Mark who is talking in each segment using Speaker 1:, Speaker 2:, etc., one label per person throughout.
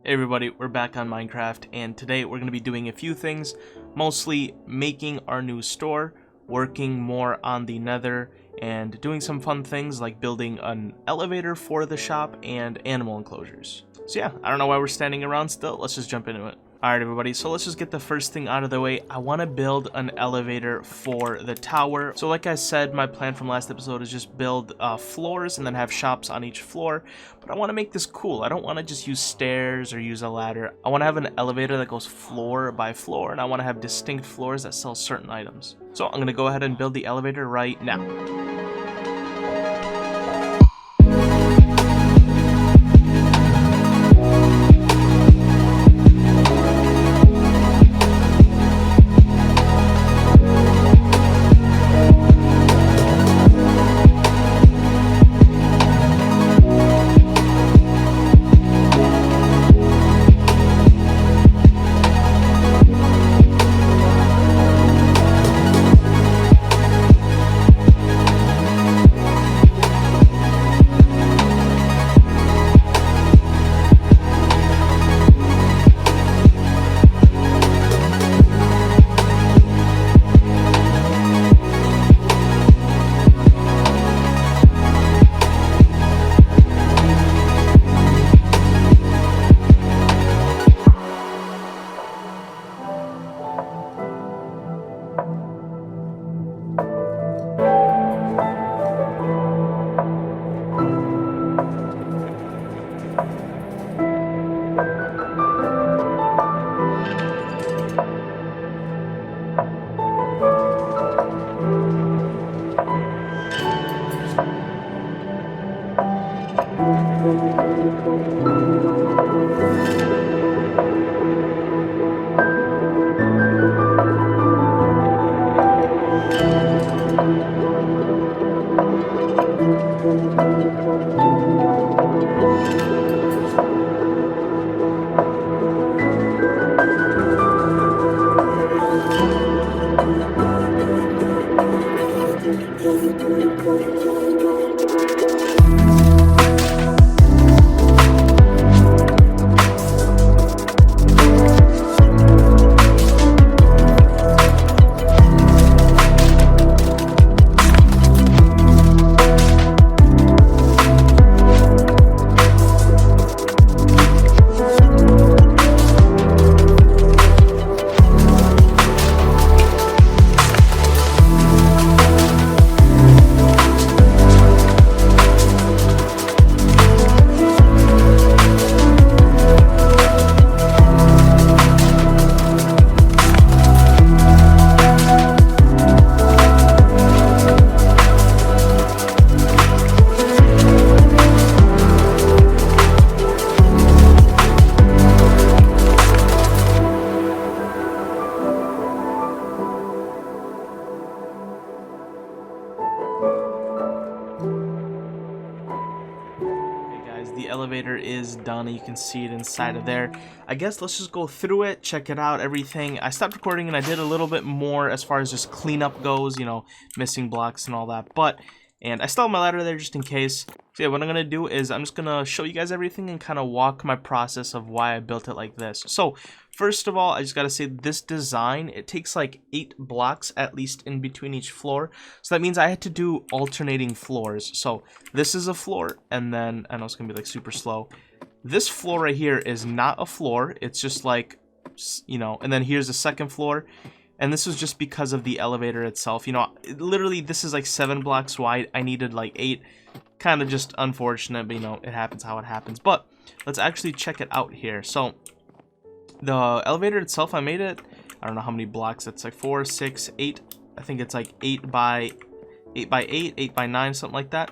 Speaker 1: Hey everybody, we're back on Minecraft, and today we're going to be doing a few things, mostly making our new store, working more on the nether, and doing some fun things like building an elevator for the shop and animal enclosures. So yeah, I don't know why we're standing around still, let's just jump into it. Alright everybody, so let's just get the first thing out of the way. I want to build an elevator for the tower. So like I said, my plan from last episode is just build floors and then have shops on each floor. But I want to make this cool. I don't want to just use stairs or use a ladder. I want to have an elevator that goes floor by floor, and I want to have distinct floors that sell certain items. So I'm going to go ahead and build the elevator right now. The elevator is done, you can see it inside of there. I guess let's just go through it, check it out, everything. I stopped recording and I did a little bit more as far as just cleanup goes, you know, missing blocks and all that. And I still have my ladder there just in case. So yeah, what I'm going to do is I'm just going to show you guys everything and kind of walk my process of why I built it like this. So first of all, I just got to say this design, it takes like 8 blocks at least in between each floor. So that means I had to do alternating floors. So this is a floor, and then, I know it's going to be like super slow. This floor right here is not a floor. It's just like, you know, and then here's the second floor. And this was just because of the elevator itself. You know, literally this is like 7 blocks wide. I needed like 8. Kind of just unfortunate, but you know, it happens how it happens. But let's actually check it out here. So the elevator itself, I made it, I don't know how many blocks. It's like 4, 6, 8. I think it's like 8 by 8 by 8, 8 by 9, something like that.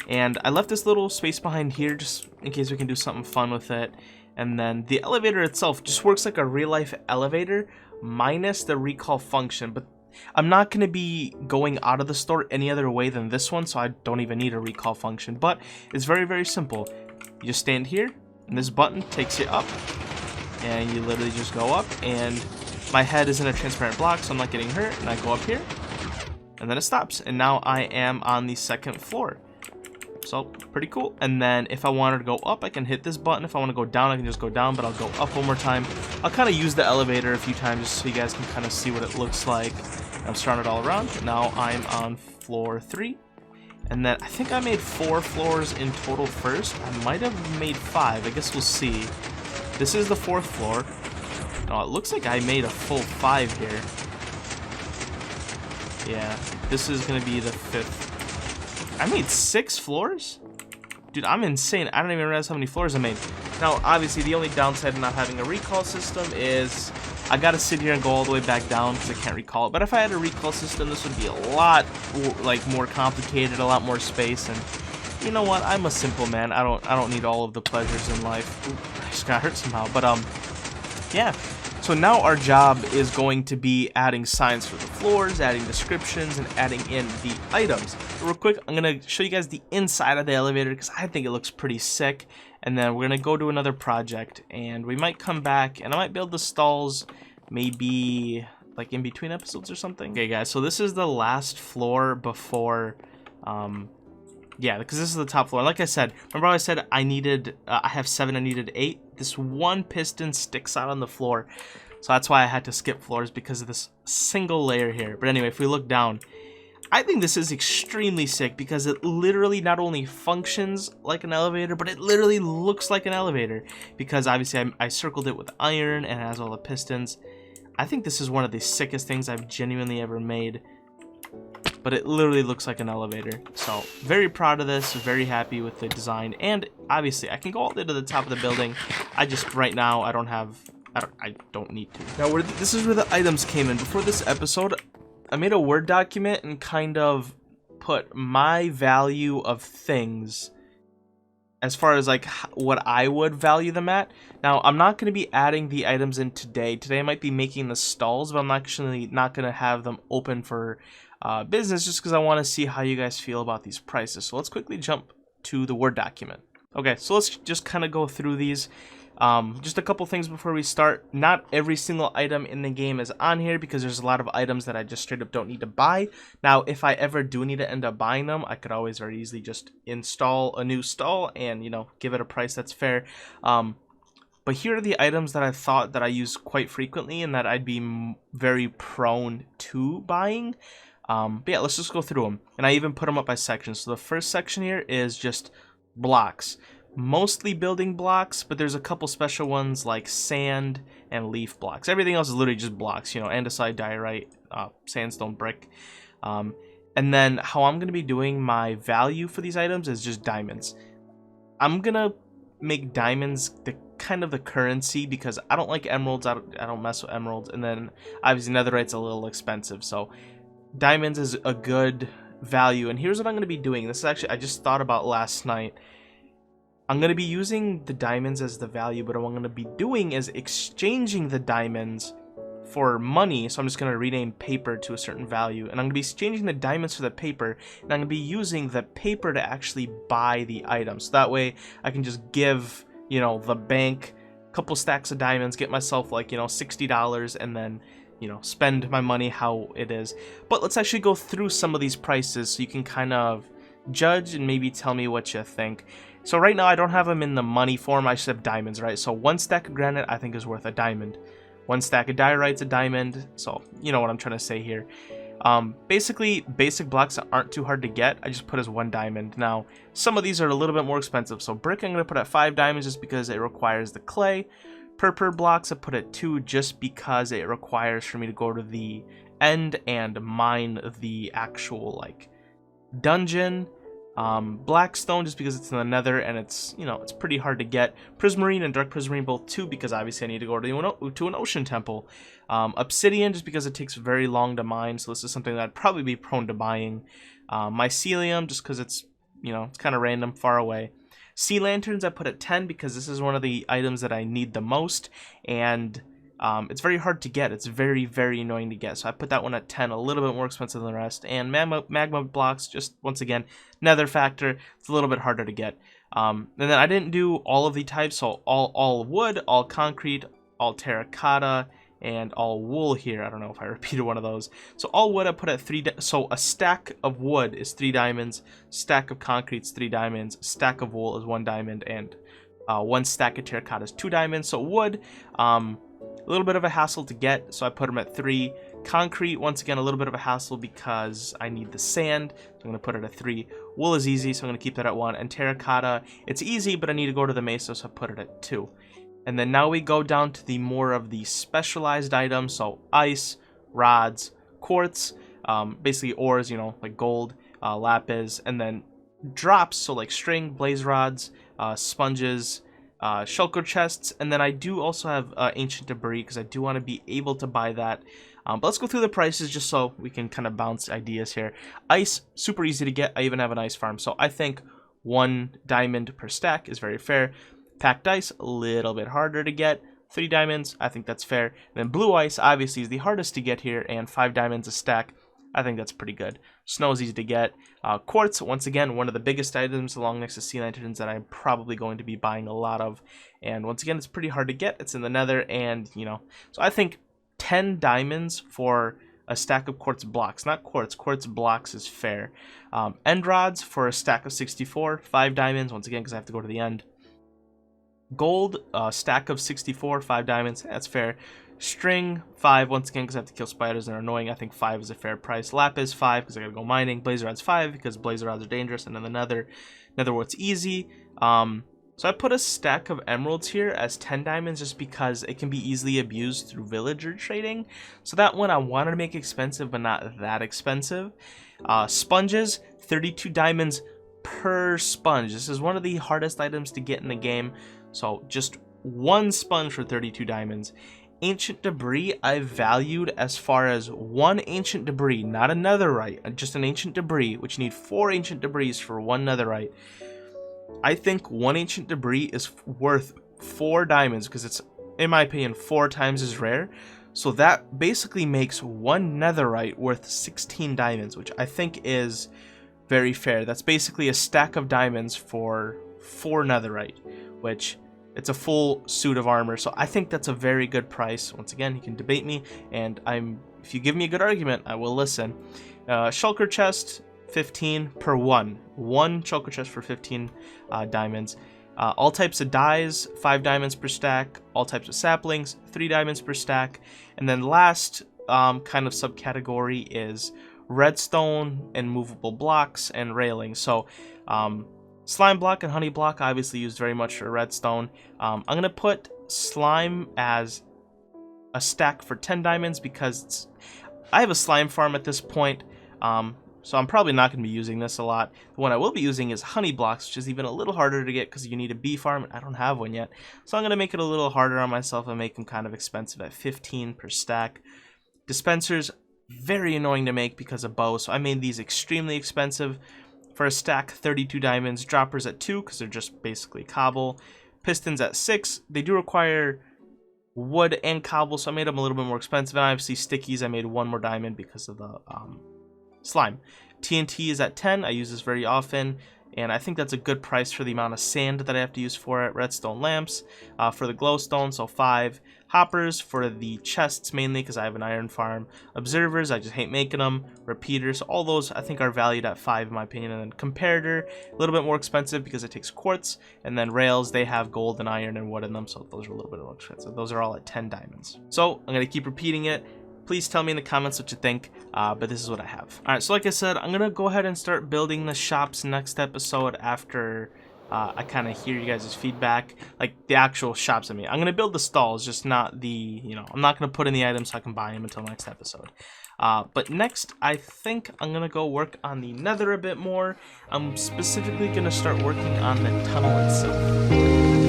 Speaker 1: And I left this little space behind here just in case we can do something fun with it. And then the elevator itself just works like a real life elevator minus the recall function, but I'm not going to be going out of the store any other way than this one, so I don't even need a recall function. But it's very, very simple. You just stand here, and this button takes you up, and you literally just go up, and my head is in a transparent block, so I'm not getting hurt, and I go up here, and then it stops, and now I am on the second floor. So pretty cool. And then if I wanted to go up, I can hit this button. If I want to go down, I can just go down, but I'll go up one more time. I'll kind of use the elevator a few times just so you guys can kind of see what it looks like. I'm surrounded all around. Now I'm on floor 3. And then I think I made 4 floors in total first. I might have made 5. I guess we'll see. This is the 4th floor. Oh, it looks like I made a full 5 here. Yeah, this is going to be the 5th. I made 6 floors? Dude, I'm insane. I don't even realize how many floors I made. Now, obviously, the only downside of not having a recall system is I got to sit here and go all the way back down because I can't recall it. But if I had a recall system, this would be a lot like more complicated, a lot more space. And you know what? I'm a simple man. I don't need all of the pleasures in life. Ooh, I just got hurt somehow. But yeah. So now our job is going to be adding signs for the floors, adding descriptions, and adding in the items. Real quick, I'm going to show you guys the inside of the elevator because I think it looks pretty sick. And then we're going to go to another project, and we might come back, and I might build the stalls maybe like in between episodes or something. Okay, guys, so this is the last floor before... yeah, because this is the top floor. Like I said, remember how I said I needed, I have 7, I needed 8? This one piston sticks out on the floor. So that's why I had to skip floors because of this single layer here. But anyway, if we look down, I think this is extremely sick because it literally not only functions like an elevator, but it literally looks like an elevator. Because obviously I circled it with iron and it has all the pistons. I think this is one of the sickest things I've genuinely ever made. But it literally looks like an elevator. So very proud of this, very happy with the design, and obviously I can go all the way to the top of the building. I just right now I don't need to. Now this is where the items came in. Before this episode, I made a Word document and kind of put my value of things as far as like what I would value them at. Now I'm not going to be adding the items in today. Today I might be making the stalls, but I'm actually not going to have them open for business just because I want to see how you guys feel about these prices. So let's quickly jump to the Word document. Okay, so let's just kind of go through these. Just a couple things before we start. Not every single item in the game is on here because there's a lot of items that I just straight up don't need to buy. Now, if I ever do need to end up buying them, I could always very easily just install a new stall and, you know, give it a price that's fair. But here are the items that I thought that I use quite frequently and that I'd be very prone to buying. But yeah, let's just go through them. And I even put them up by sections. So the first section here is just blocks. Mostly building blocks, but there's a couple special ones like sand and leaf blocks. Everything else is literally just blocks, you know, andesite, diorite, sandstone, brick. And then how I'm going to be doing my value for these items is just diamonds. I'm going to make diamonds the kind of the currency because I don't like emeralds. I don't mess with emeralds. And then obviously netherite's a little expensive. So diamonds is a good value. And here's what I'm going to be doing. This is actually, I just thought about last night. I'm going to be using the diamonds as the value, but what I'm going to be doing is exchanging the diamonds for money. So I'm just going to rename paper to a certain value, and I'm going to be exchanging the diamonds for the paper, and I'm going to be using the paper to actually buy the items. So that way I can just give, you know, the bank a couple stacks of diamonds, get myself like, you know, $60, and then, you know, spend my money how it is. But let's actually go through some of these prices so you can kind of judge and maybe tell me what you think. So right now I don't have them in the money form, I just have diamonds, right? So 1 stack of granite I think is worth a diamond. 1 stack of diorite's a diamond, so you know what I'm trying to say here. Basically, basic blocks that aren't too hard to get, I just put as 1 diamond. Now, some of these are a little bit more expensive, so brick I'm going to put at 5 diamonds just because it requires the clay. Purple blocks I put at 2 just because it requires for me to go to the end and mine the actual, like, dungeon. Blackstone just because it's in the nether and it's, you know, it's pretty hard to get. Prismarine and dark prismarine both 2 because obviously I need to go to an ocean temple. Obsidian just because it takes very long to mine, so this is something that I'd probably be prone to buying. Mycelium just because it's, you know, it's kind of random, far away. Sea lanterns I put at 10 because this is one of the items that I need the most, and it's very hard to get. It's very, very annoying to get. So I put that one at 10, a little bit more expensive than the rest. And magma blocks, just once again, nether factor. It's a little bit harder to get. And then I didn't do all of the types, so all wood, all concrete, all terracotta, and all wool here. I don't know if I repeated one of those. So all wood I put at 3. So a stack of wood is 3 diamonds. Stack of concrete is 3 diamonds. Stack of wool is 1 diamond, and 1 stack of terracotta is 2 diamonds. So wood, a little bit of a hassle to get, so I put them at 3. Concrete, once again, a little bit of a hassle because I need the sand, so I'm going to put it at 3. Wool is easy, so I'm going to keep that at 1. And terracotta, it's easy, but I need to go to the mesa, so I put it at 2. And then now we go down to the more of the specialized items, so ice, rods, quartz, basically ores, you know, like gold, lapis, and then drops, so like string, blaze rods, sponges, shulker chests, and then I do also have ancient debris because I do want to be able to buy that. But let's go through the prices just so we can kind of bounce ideas here. Ice, super easy to get. I even have an ice farm, so I think 1 diamond per stack is very fair. Packed ice, a little bit harder to get. 3 diamonds, I think that's fair. And then blue ice, obviously, is the hardest to get here, and 5 diamonds a stack. I think that's pretty good. Snow is easy to get. Quartz, once again, one of the biggest items along next to sea lanterns that I'm probably going to be buying a lot of. And once again, it's pretty hard to get. It's in the nether, and, you know, so I think 10 diamonds for a stack of quartz blocks. Not quartz, quartz blocks is fair. End rods for a stack of 64. 5 diamonds, once again, because I have to go to the end. Gold, stack of 64, 5 diamonds, that's fair. String, 5, once again, because I have to kill spiders and they're annoying. I think 5 is a fair price. Lapis, 5, because I gotta go mining. Blazer rods, 5, because blazer rods are dangerous. And then the nether what's easy. So I put a stack of emeralds here as 10 diamonds just because it can be easily abused through villager trading. So that one I wanted to make expensive, but not that expensive. Sponges, 32 diamonds per sponge. This is one of the hardest items to get in the game. So just 1 sponge for 32 diamonds. Ancient debris I valued as far as 1 ancient debris, not a netherite, just an ancient debris, which you need 4 ancient debris for 1 netherite. I think 1 ancient debris is worth 4 diamonds because it's, in my opinion, 4 times as rare. So that basically makes 1 netherite worth 16 diamonds, which I think is very fair. That's basically a stack of diamonds for 4 netherite, which it's a full suit of armor. So I think that's a very good price. Once again, you can debate me, and if you give me a good argument, I will listen. Shulker chest, 15 per 1 shulker chest for 15 diamonds. All types of dyes, 5 diamonds per stack. All types of saplings, 3 diamonds per stack. And then last kind of subcategory is redstone and movable blocks and railings. So slime block and honey block obviously used very much for redstone. I'm gonna put slime as a stack for 10 diamonds because I have a slime farm at this point. So I'm probably not going to be using this a lot. The one I will be using is honey blocks, which is even a little harder to get because you need a bee farm, and I don't have one yet. So I'm going to make it a little harder on myself and make them kind of expensive at 15 per stack. Dispensers, very annoying to make because of bow, so I made these extremely expensive. For a stack, 32 diamonds. Droppers at 2 because they're just basically cobble. Pistons at 6. They do require wood and cobble, so I made them a little bit more expensive. And obviously stickies, I made 1 more diamond because of the slime. TNT is at 10. I use this very often, and I think that's a good price for the amount of sand that I have to use for it. Redstone lamps for the glowstone, so 5. Hoppers for the chests mainly because I have an iron farm. Observers, I just hate making them. Repeaters, all those I think are valued at 5 in my opinion. And then comparator, a little bit more expensive because it takes quartz. And then rails, they have gold and iron and wood in them, so those are a little bit more expensive. Those are all at 10 diamonds. So I'm going to keep repeating it. Please tell me in the comments what you think, but this is what I have. Alright, so like I said, I'm going to go ahead and start building the shops next episode after I kind of hear you guys' feedback, like the actual shops. I mean, I'm going to build the stalls, just not the, you know, I'm not going to put in the items so I can buy them until next episode. But next, I think I'm going to go work on the nether a bit more. I'm specifically going to start working on the tunnel itself.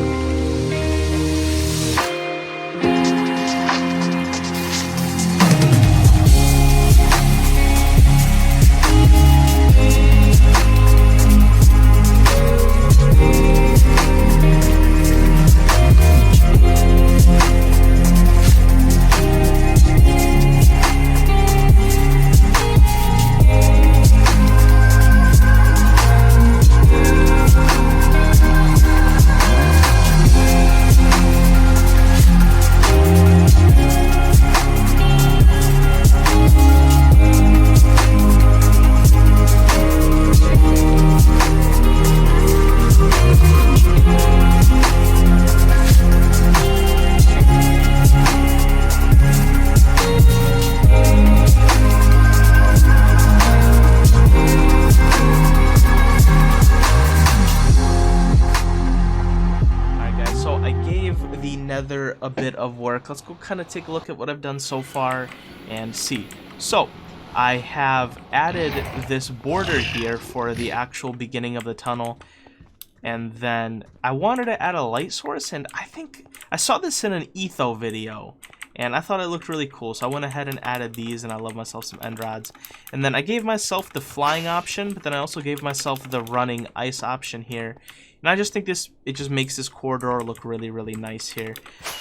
Speaker 1: nether a bit of work. Let's go kind of take a look at what I've done so far and see. So I have added this border here for the actual beginning of the tunnel, and then I wanted to add a light source, and I think I saw this in an etho video and I thought it looked really cool, so I went ahead and added these, and I love myself some end rods. And then I gave myself the flying option, but then I also gave myself the running ice option here. And I just think it just makes this corridor look really, really nice here.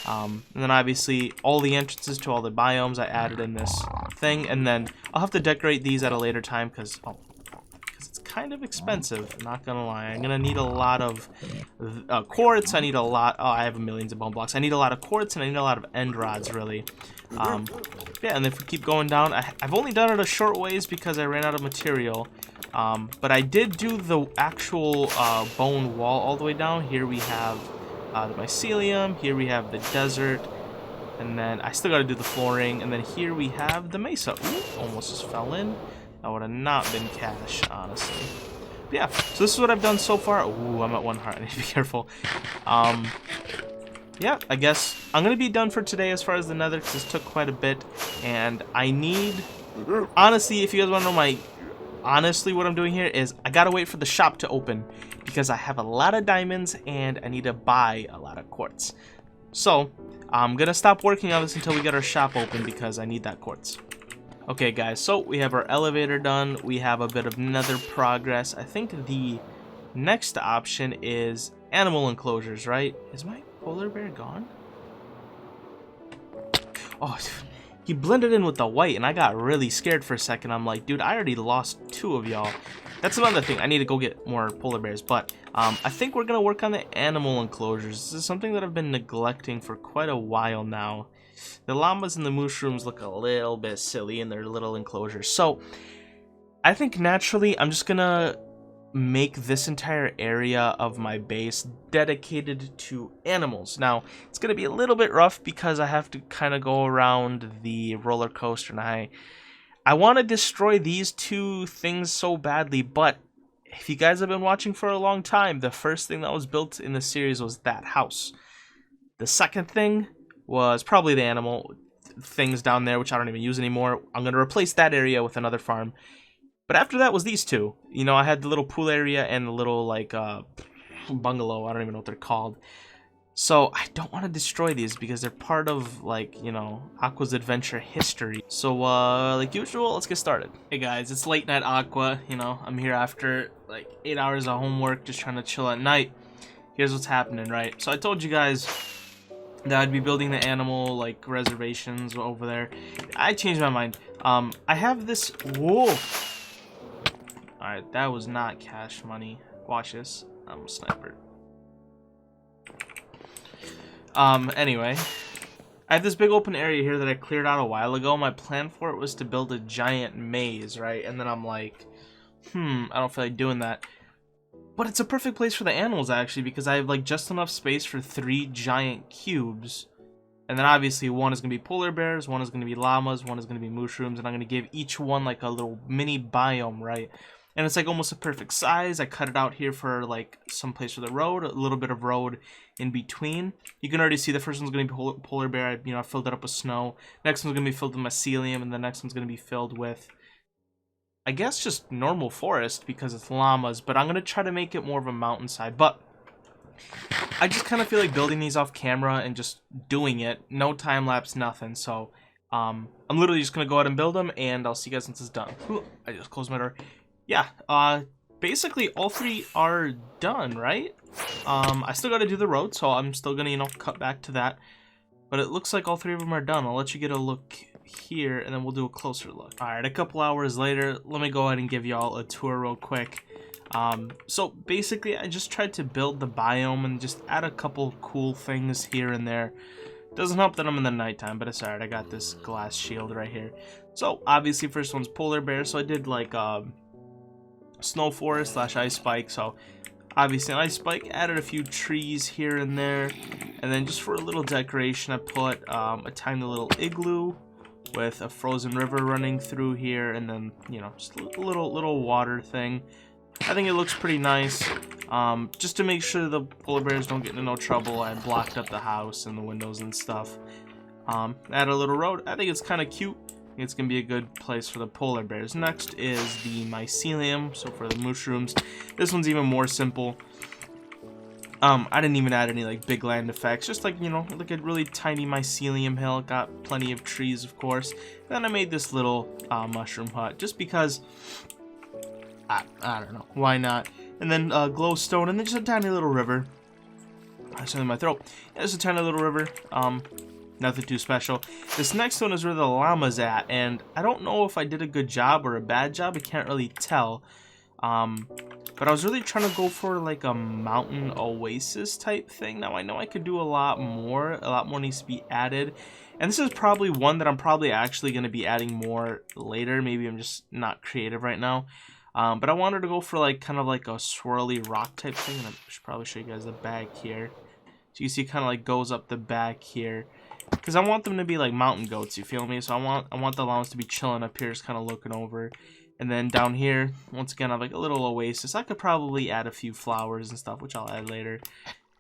Speaker 1: And then obviously all the entrances to all the biomes I added in this thing, and then I'll have to decorate these at a later time because it's kind of expensive, not gonna lie. I'm gonna need a lot of quartz. I need a lot. Oh, I have millions of bone blocks. I need a lot of quartz, and I need a lot of end rods, really. Yeah, and if we keep going down, I've only done it a short ways because I ran out of material. But I did do the actual bone wall all the way down. Here we have the mycelium. Here we have the desert. And then I still got to do the flooring. And then here we have the mesa. Ooh, almost just fell in. That would have not been cash, honestly. But yeah, so this is what I've done so far. Ooh, I'm at 1 heart. I need to be careful. Yeah, I guess I'm going to be done for today as far as the nether, because this took quite a bit. And I need... Honestly, if you guys want to know honestly what I'm doing here is I got to wait for the shop to open, because I have a lot of diamonds and I need to buy a lot of quartz. So I'm going to stop working on this until we get our shop open, because I need that quartz. Okay guys, so we have our elevator done, we have a bit of nether progress. I think the next option is animal enclosures, right? Is my polar bear gone? Oh, he blended in with the white and I got really scared for a second. I'm like, dude, I already lost 2 of y'all. That's another thing, I need to go get more polar bears, but I think we're gonna work on the animal enclosures. This is something that I've been neglecting for quite a while now. The llamas and the mushrooms look a little bit silly in their little enclosures. So I think naturally I'm just gonna make this entire area of my base dedicated to animals. Now it's gonna be a little bit rough because I have to kind of go around the roller coaster, and I want to destroy these 2 things so badly, but if you guys have been watching for a long time, the first thing that was built in the series was that house. The second thing was probably the animal things down there, which I don't even use anymore. I'm going to replace that area with another farm. But after that was these 2. You know, I had the little pool area and the little, like, bungalow. I don't even know what they're called. So I don't want to destroy these because they're part of, like, you know, Aqua's adventure history. So, like usual, let's get started. Hey guys, it's late night Aqua. You know, I'm here after, like, 8 hours of homework, just trying to chill at night. Here's what's happening, right? So I told you guys that I'd be building the animal, like, reservations over there. I changed my mind. I have this... Whoa! Alright, that was not cash money. Watch this. I'm a sniper. Anyway. I have this big open area here that I cleared out a while ago. My plan for it was to build a giant maze, right? And then I'm like, I don't feel like doing that. But it's a perfect place for the animals, actually, because I have, like, just enough space for 3 giant cubes. And then, obviously, 1 is going to be polar bears, 1 is going to be llamas, 1 is going to be mushrooms, and I'm going to give each one, like, a little mini biome, right? And it's, like, almost a perfect size. I cut it out here for, like, some place for the road, a little bit of road in between. You can already see the first one's going to be polar bear. I filled it up with snow. Next one's going to be filled with mycelium, and the next one's going to be filled with... I guess just normal forest because it's llamas, but I'm going to try to make it more of a mountainside. But I just kind of feel like building these off camera and just doing it. No time lapse, nothing. So I'm literally just going to go ahead and build them, and I'll see you guys once it's done. Ooh, I just closed my door. Yeah, basically all 3 are done, right? I still got to do the road, so I'm still going to, you know, cut back to that. But it looks like all 3 of them are done. I'll let you get a look here, and then we'll do a closer look. Alright, a couple hours later, let me go ahead and give y'all a tour real quick. So basically I just tried to build the biome and just add a couple cool things here and there. Doesn't help that I'm in the nighttime, but it's alright. I got this glass shield right here. So obviously first one's polar bear, so I did like snow forest / ice spike. So obviously an ice spike, added a few trees here and there, and then just for a little decoration I put a tiny little igloo with a frozen river running through here, and then, you know, just a little water thing. I think it looks pretty nice. Just to make sure the polar bears don't get into no trouble. I blocked up the house and the windows and stuff. Add a little road. I think it's kind of cute. It's gonna be a good place for the polar bears. Next is the mycelium, so for the mushrooms. This one's even more simple. I didn't even add any like big land effects, just like, you know, like a really tiny mycelium hill. Got plenty of trees, of course. Then I made this little mushroom hut just because I don't know, why not. And then glowstone, and then just a tiny little river. That's in my throat. Yeah, just a tiny little river. Nothing too special. This next one is where the llama's at, and I don't know if I did a good job or a bad job. I can't really tell. But I was really trying to go for like a mountain oasis type thing. Now I know I could do a lot more. A lot more needs to be added. And this is probably one that I'm probably actually going to be adding more later. Maybe I'm just not creative right now. But I wanted to go for like kind of like a swirly rock type thing. And I should probably show you guys the back here. So you see it kind of like goes up the back here. Because I want them to be like mountain goats, you feel me? So I want the llamas to be chilling up here, just kind of looking over. And then down here, once again, I have like a little oasis. I could probably add a few flowers and stuff, which I'll add later.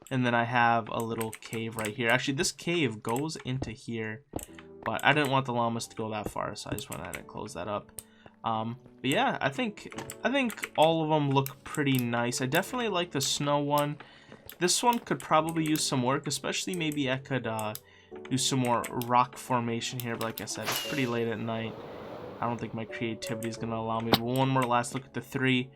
Speaker 1: And then I have a little cave right here. Actually, this cave goes into here, but I didn't want the llamas to go that far, so I just went ahead and closed that up. But yeah, I think all of them look pretty nice. I definitely like the snow one. This one could probably use some work, especially maybe I could do some more rock formation here. But like I said, it's pretty late at night. I don't think my creativity is going to allow me. But one more last look at the three.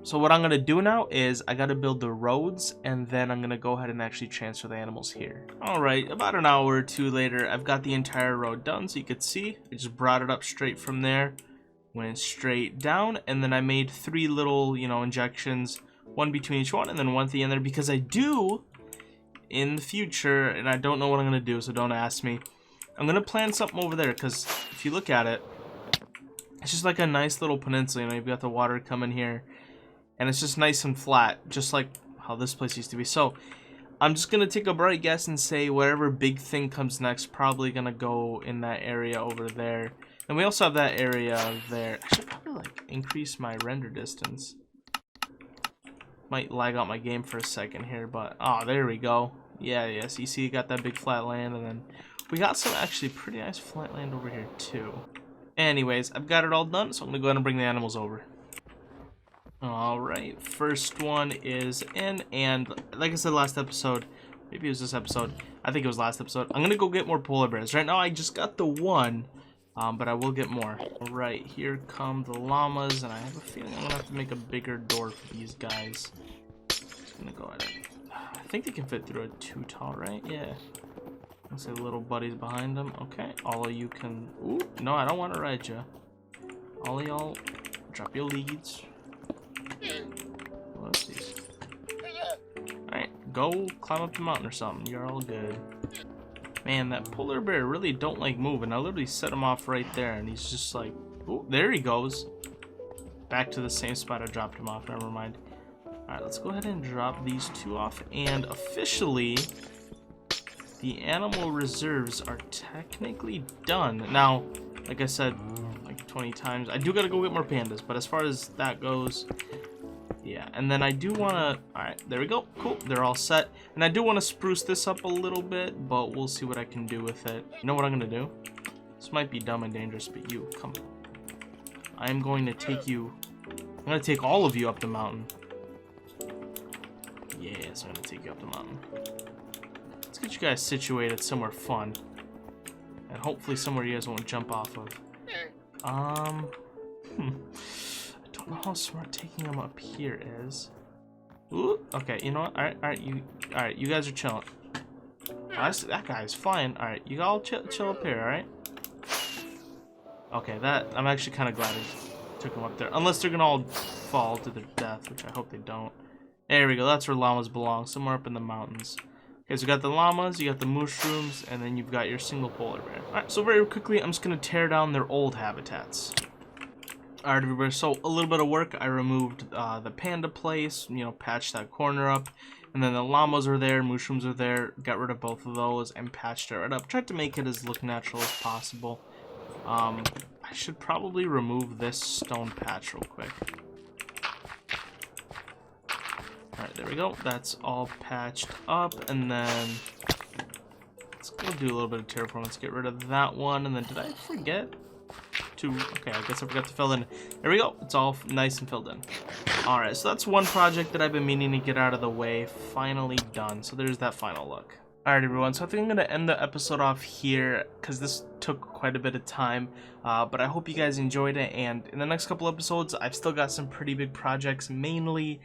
Speaker 1: So what I'm going to do now is I got to build the roads, and then I'm going to go ahead and actually transfer the animals here. Alright, about an hour or two later, I've got the entire road done. So you could see, I just brought it up straight from there, went straight down, and then I made three little, you know, injections, one between each one, and then one at the end there, because I do, in the future, and I don't know what I'm going to do, so don't ask me, I'm going to plan something over there, because if you look at it, it's just like a nice little peninsula. You know, you've got the water coming here, and it's just nice and flat, just like how this place used to be. So I'm just gonna take a bright guess and say whatever big thing comes next, probably gonna go in that area over there. And we also have that area there. I should probably like increase my render distance. Might lag out my game for a second here, but oh, there we go. Yeah. So you see, you got that big flat land, and then we got some actually pretty nice flat land over here too. Anyways, I've got it all done, so I'm gonna go ahead and bring the animals over. Alright, first one is in, and like I said last episode, maybe it was this episode, I think it was last episode, I'm gonna go get more polar bears. Right now I just got the one, but I will get more. Alright, here come the llamas, and I have a feeling I'm gonna have to make a bigger door for these guys. I'm gonna go ahead and, I think they can fit through a too tall, right? Yeah. Let's say little buddies behind them. Okay, all of you can... Ooh, no, I don't want to ride you. All of y'all, drop your leads. Whoopsies. Alright, go climb up the mountain or something. You're all good. Man, that polar bear really don't like moving. I literally set him off right there, and he's just like... Ooh, there he goes. Back to the same spot I dropped him off. Never mind. Alright, let's go ahead and drop these two off. And officially... the animal reserves are technically done. Now, like I said like 20 times, I do gotta go get more pandas, but as far as that goes, yeah. And then I do wanna, alright, there we go, cool, they're all set. And I do wanna spruce this up a little bit, but we'll see what I can do with it. You know what I'm gonna do? This might be dumb and dangerous, but you, come. I am going to take you, I'm gonna take all of you up the mountain. Yes, I'm gonna take you up the mountain. Let's get you guys situated somewhere fun. And hopefully somewhere you guys won't jump off of. I don't know how smart taking them up here is. Ooh, okay, you know what? Alright, you guys are chilling. That guy's flying. Alright, you all chill up here, alright? Okay, I'm actually kind of glad I took them up there. Unless they're gonna all fall to their death, which I hope they don't. There we go, that's where llamas belong, somewhere up in the mountains. Okay, so you got the llamas, you got the mushrooms, and then you've got your single polar bear. Alright, so very quickly, I'm just going to tear down their old habitats. Alright, everybody, so a little bit of work. I removed the panda place, you know, patched that corner up. And then the llamas are there, mushrooms are there, got rid of both of those, and patched it right up. Tried to make it as look natural as possible. I should probably remove this stone patch real quick. Alright, there we go. That's all patched up, and then let's go do a little bit of terraform. Let's get rid of that one, and then did I forget to... Okay, I guess I forgot to fill in. There we go. It's all nice and filled in. Alright, so that's one project that I've been meaning to get out of the way. Finally done. So there's that final look. Alright everyone, so I think I'm going to end the episode off here because this took quite a bit of time, but I hope you guys enjoyed it, and in the next couple episodes I've still got some pretty big projects, mainly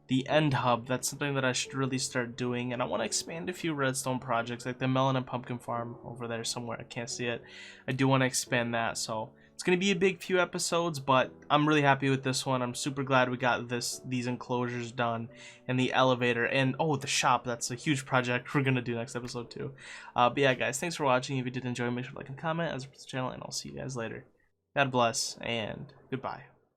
Speaker 1: the end hub. That's something that I should really start doing, and I want to expand a few redstone projects like the melon and pumpkin farm over there somewhere. I can't see it. I do want to expand that, so it's going to be a big few episodes, but I'm really happy with this one. I'm super glad we got these enclosures done, and the elevator, and oh, the shop. That's a huge project we're going to do next episode too. But yeah guys, thanks for watching. If you did enjoy, make sure to like and comment, as for the channel, and I'll see you guys later. God bless, and goodbye.